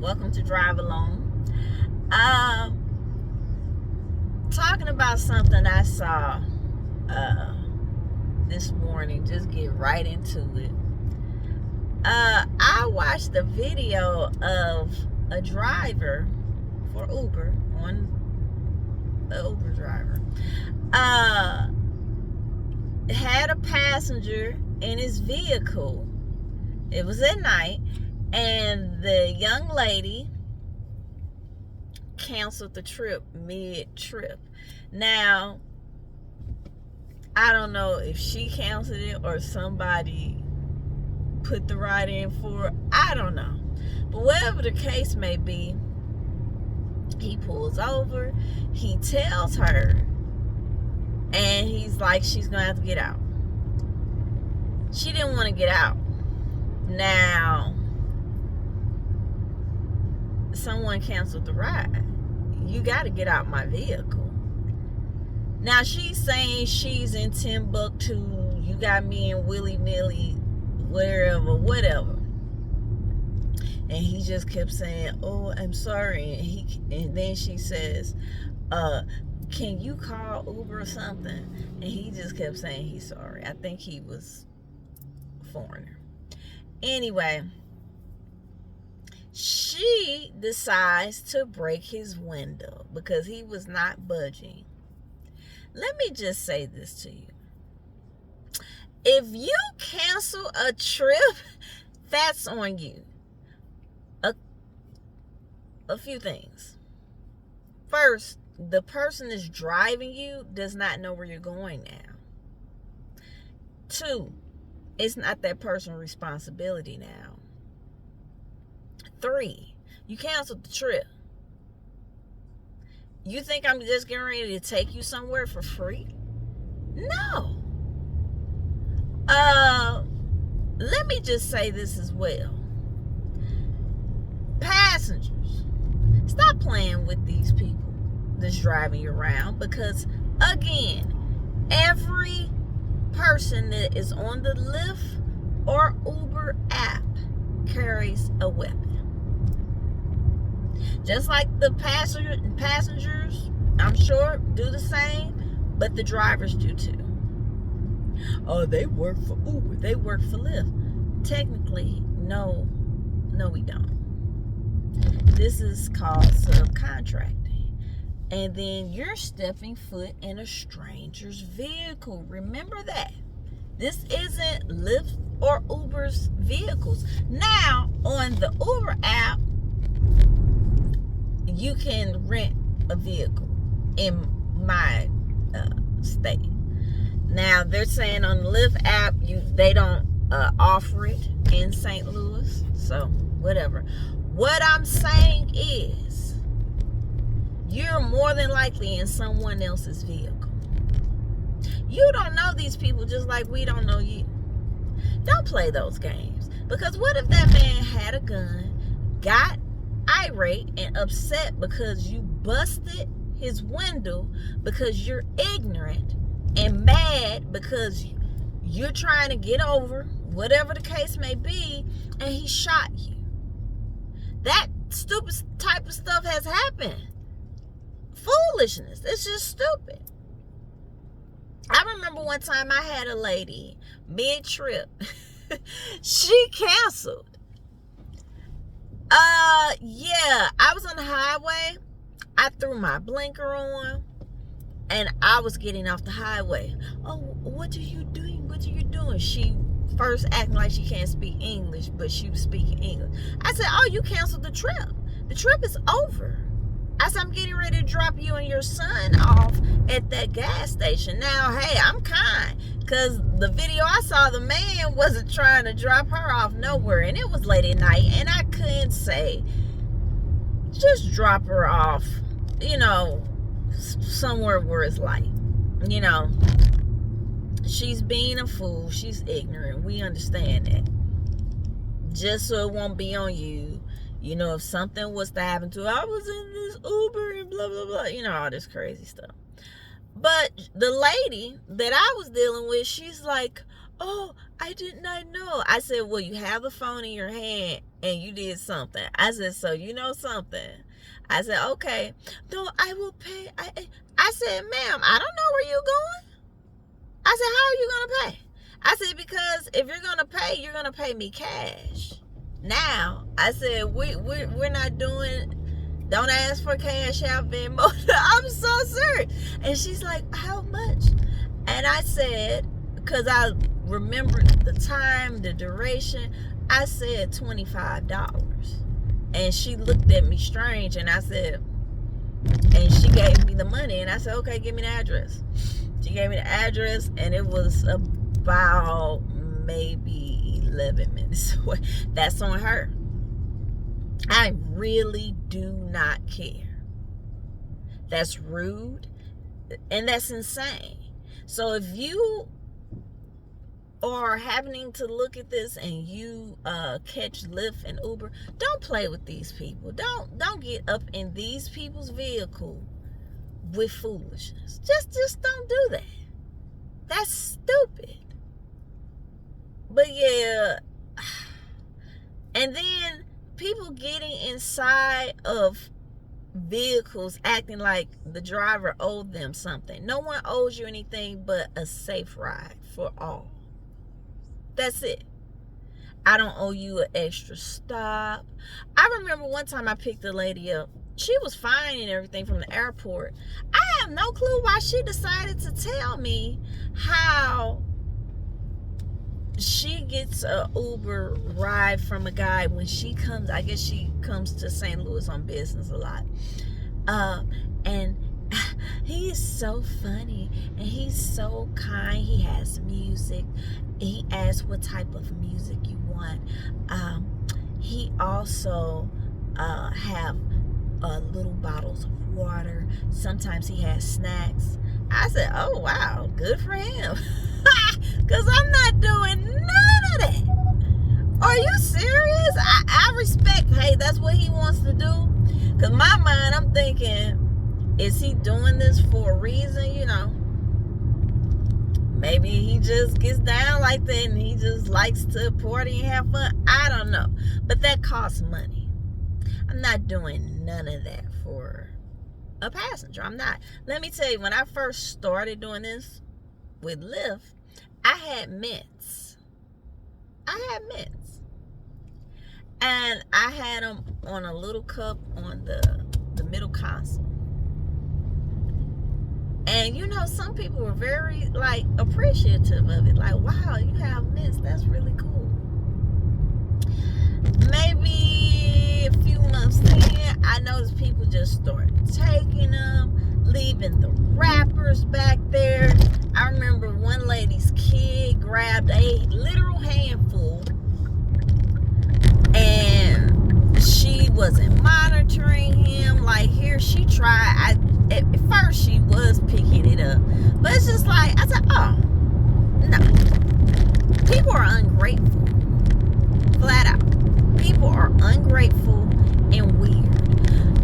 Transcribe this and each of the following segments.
Welcome to Drive Alone. Talking about something I saw this morning. Just get right into it. I watched a video of a driver for Uber, the Uber driver. Had a passenger in his vehicle. It was at night, and the young lady canceled the trip mid-trip. Now, I don't know if she canceled it or somebody put the ride in for her. I don't know. But whatever the case may be, he pulls over, he tells her, and he's like, she's gonna have to get out. She didn't want to get out. Now, someone canceled the ride. You got to get out my vehicle. Now, she's saying she's in Timbuktu. You got me in willy-nilly, whatever. And he just kept saying, oh, I'm sorry. And then she says, can you call Uber or something? And he just kept saying he's sorry. I think he was a foreigner. Anyway, she decides to break his window because he was not budging. Let me just say this to you. If you cancel a trip, that's on you. A few things. First, the person that's driving you does not know where you're going now. 2, it's not that person's responsibility now. 3, you canceled the trip. You think I'm just getting ready to take you somewhere for free? No. Let me just say this as well. Passengers, stop playing with these people that's driving you around, because again, every person that is on the Lyft or Uber app carries a weapon. Just like the passengers, I'm sure, do the same, but the drivers do too. Oh, they work for Uber, they work for Lyft. Technically, no, we don't. This is called subcontracting. And then you're stepping foot in a stranger's vehicle. Remember that. This isn't Lyft or Uber's vehicles. Now, on the Uber app, you can rent a vehicle in my state. Now, they're saying on the Lyft app, they don't offer it in St. Louis. So, whatever. What I'm saying is, you're more than likely in someone else's vehicle. You don't know these people just like we don't know you. Don't play those games. Because what if that man had a gun, got irate and upset because you busted his window because you're ignorant, and mad because you're trying to get over, whatever the case may be, and he shot you? That stupid type of stuff has happened. Foolishness. It's just stupid. I remember one time I had a lady mid-trip. She canceled. Yeah, I was on the highway. I threw my blinker on, and I was getting off the highway. Oh, what are you doing? What are you doing? She first acting like she can't speak English, but she was speaking English. I said, oh, you canceled the trip. The trip is over. I said, I'm getting ready to drop you and your son off at that gas station. Now, hey, I'm kind, because the video I saw, the man wasn't trying to drop her off nowhere, and it was late at night, and I couldn't say, just drop her off, somewhere where it's light. She's being a fool. She's ignorant. We understand that. Just so it won't be on you. If something was to happen to her, I was in this Uber and blah, blah, blah. All this crazy stuff. But the lady that I was dealing with, she's like, oh, I did not know. I said, well, you have the phone in your hand and you did something. I said, so you know something. I said, okay. No, I will pay. I said, ma'am, I don't know where you're going. I said, how are you going to pay? I said, because if you're going to pay, you're going to pay me cash. Now, I said, we're not doing, don't ask for cash out, Venmo. I'm so serious. And she's like, how much? And I said, because I remembered the time, the duration, I said $25. And she looked at me strange, and I said, and she gave me the money, and I said, okay, give me the address. She gave me the address, and it was about maybe 11 minutes away. That's on her. I really do not care. That's rude, and that's insane. So if you are happening to look at this and you catch Lyft and Uber, don't play with these people. Don't get up in these people's vehicle with foolishness. Just don't do that. That's stupid. But yeah, and then people getting inside of vehicles acting like the driver owed them something. No one owes you anything but a safe ride for all. That's it. I don't owe you an extra stop. I remember one time I picked a lady up. She was fine and everything from the airport. I have no clue why she decided to tell me how she gets a Uber ride from a guy when she comes. I guess she comes to St. Louis on business a lot. And he is so funny and he's so kind. He has music. He asks what type of music you want. He also have little bottles of water. Sometimes he has snacks. I said, oh wow, good for him. Because I'm not doing none of that. Are you serious? I respect, hey, that's what he wants to do. Because my mind, I'm thinking, is he doing this for a reason? You know, maybe he just gets down like that and he just likes to party and have fun. I don't know. But that costs money. I'm not doing none of that for a passenger. I'm not. Let me tell you, when I first started doing this with Lyft, I had mints. And I had them on a little cup on the middle console. And you know, some people were very like appreciative of it. Like, wow, you have mints. That's really cool. Maybe a few months in, I noticed people just started taking them, leaving the wrappers back there. I remember one lady's kid grabbed a literal handful and she wasn't monitoring him. Like, here she tried. At first she was picking it up, but it's just like, I said, oh no, people are ungrateful, flat out. People are ungrateful and weird.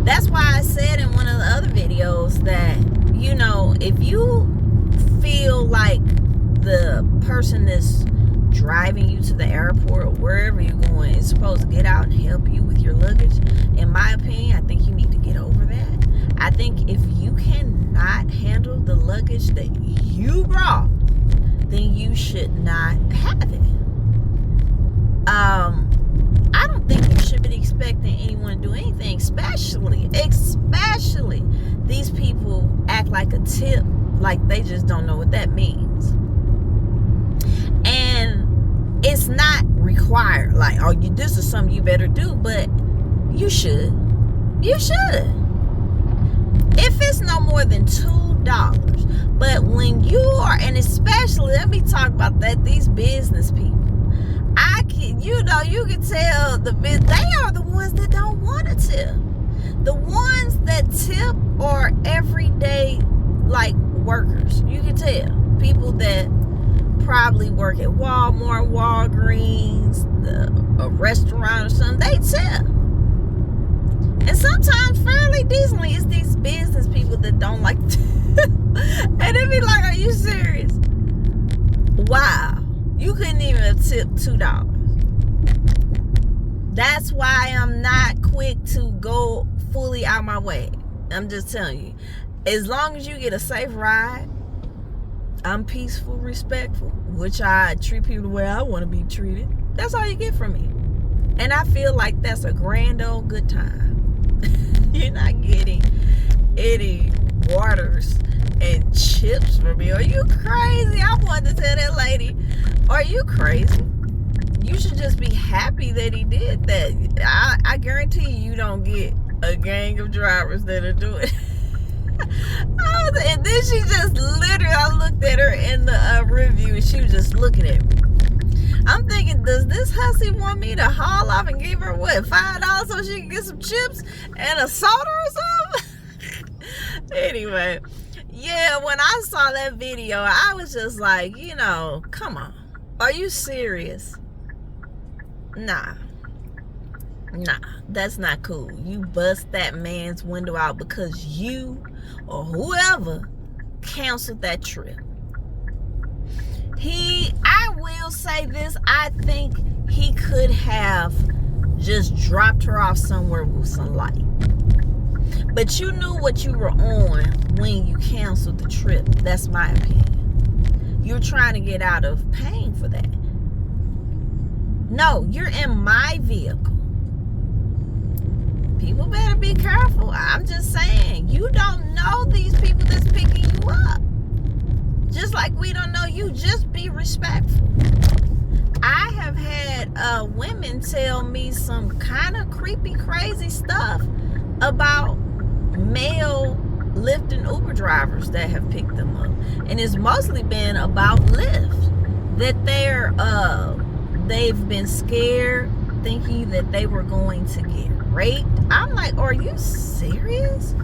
That's why I said in one of the other videos that, you know, if you feel like the person that's driving you to the airport or wherever you're going is supposed to get out and help you with your luggage, in my opinion, I think you need to get over that. I think if you cannot handle the luggage that you brought, then you should not have it. I don't think you should be expecting anyone to do anything, especially these people act like a tip, like they just don't know what that means. And it's not required, like, oh, this is something you better do, but you should. If it's no more than $2, but when you are, and especially, let me talk about that, these business people, you can tell they are the ones that don't want to tip. The ones that tip are everyday, like, workers. You can tell. People that probably work at Walmart, Walgreens, a restaurant or something, they tip. And sometimes fairly decently. It's these business people that don't like to. And they be like, are you serious? Wow. You couldn't even have tipped $2. That's why I'm not quick to go fully out my way. I'm just telling you. As long as you get a safe ride, I'm peaceful, respectful, which I treat people the way I want to be treated. That's all you get from me. And I feel like that's a grand old good time. You're not getting any waters and chips from me. Are you crazy? I wanted to tell that lady, are you crazy? You should just be happy that he did that. I guarantee you don't get a gang of drivers that are doing it. And then she just literally, I looked at her in the review and she was just looking at me. I'm thinking, does this hussy want me to haul off and give her what, $5 so she can get some chips and a soda or something? Anyway, yeah, when I saw that video, I was just like, come on. Are you serious? Nah, that's not cool. You bust that man's window out because you or whoever canceled that trip. I will say this, I think he could have just dropped her off somewhere with some light. But you knew what you were on when you canceled the trip. That's my opinion. You're trying to get out of paying for that. No, you're in my vehicle. People better be careful. I'm just saying, you don't know these people that's picking you up. Just like we don't know you. Just be respectful. I have had women tell me some kind of creepy, crazy stuff about male Lyft and Uber drivers that have picked them up. And it's mostly been about Lyft. That they've been scared, thinking that they were going to get raped. I'm like, are you serious?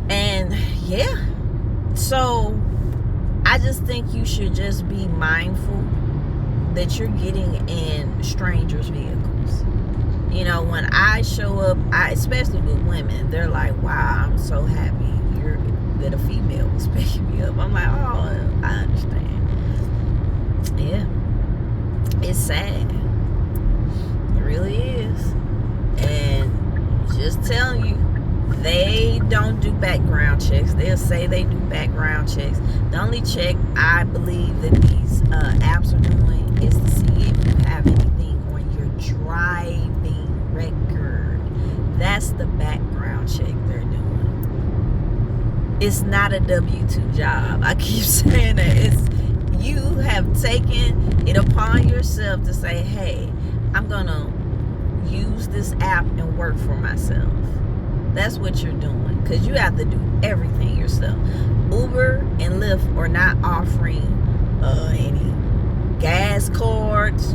And yeah, so I just think you should just be mindful that you're getting in strangers' vehicles. When I show up, especially with women, they're like, wow, I'm so happy that a female was picking me up. I'm like, oh, I understand. Yeah, it's sad. It really is. And just telling you, they don't do background checks. They'll say they do background checks. The only check I believe that these apps are doing is to see if you have anything on your driving record. That's the background check they're doing. It's not a W-2 job. I keep saying that. You have taken it upon yourself to say, hey, I'm going to use this app and work for myself. That's what you're doing, because you have to do everything yourself. Uber and Lyft are not offering any gas cards,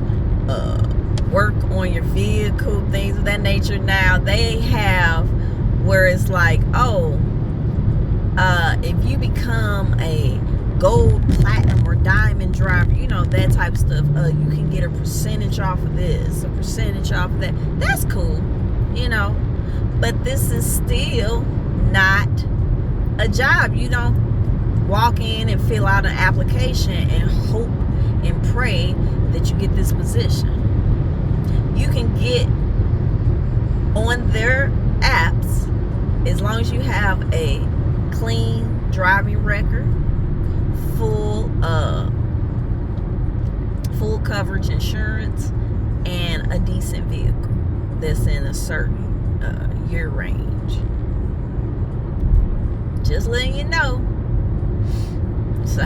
work on your vehicle, things of that nature. Now they have where it's like, if you become a gold, platinum, or diamond driver, that type of stuff, you can get a percentage off of this, a percentage off of that. That's cool, but this is still not a job. You don't walk in and fill out an application and hope and pray that you get this position. You can get on their apps as long as you have a clean driving record, full coverage insurance, and a decent vehicle that's in a certain year range. Just letting you know. So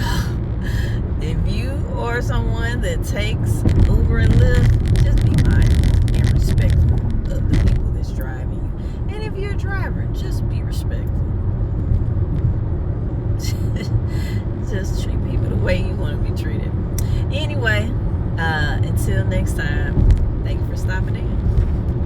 if you are someone that takes Uber and Lyft, just be mindful and respectful of the people that's driving you. And if you're a driver, just be respectful. Just treat people the way you want to be treated. Anyway, until next time, thank you for stopping in.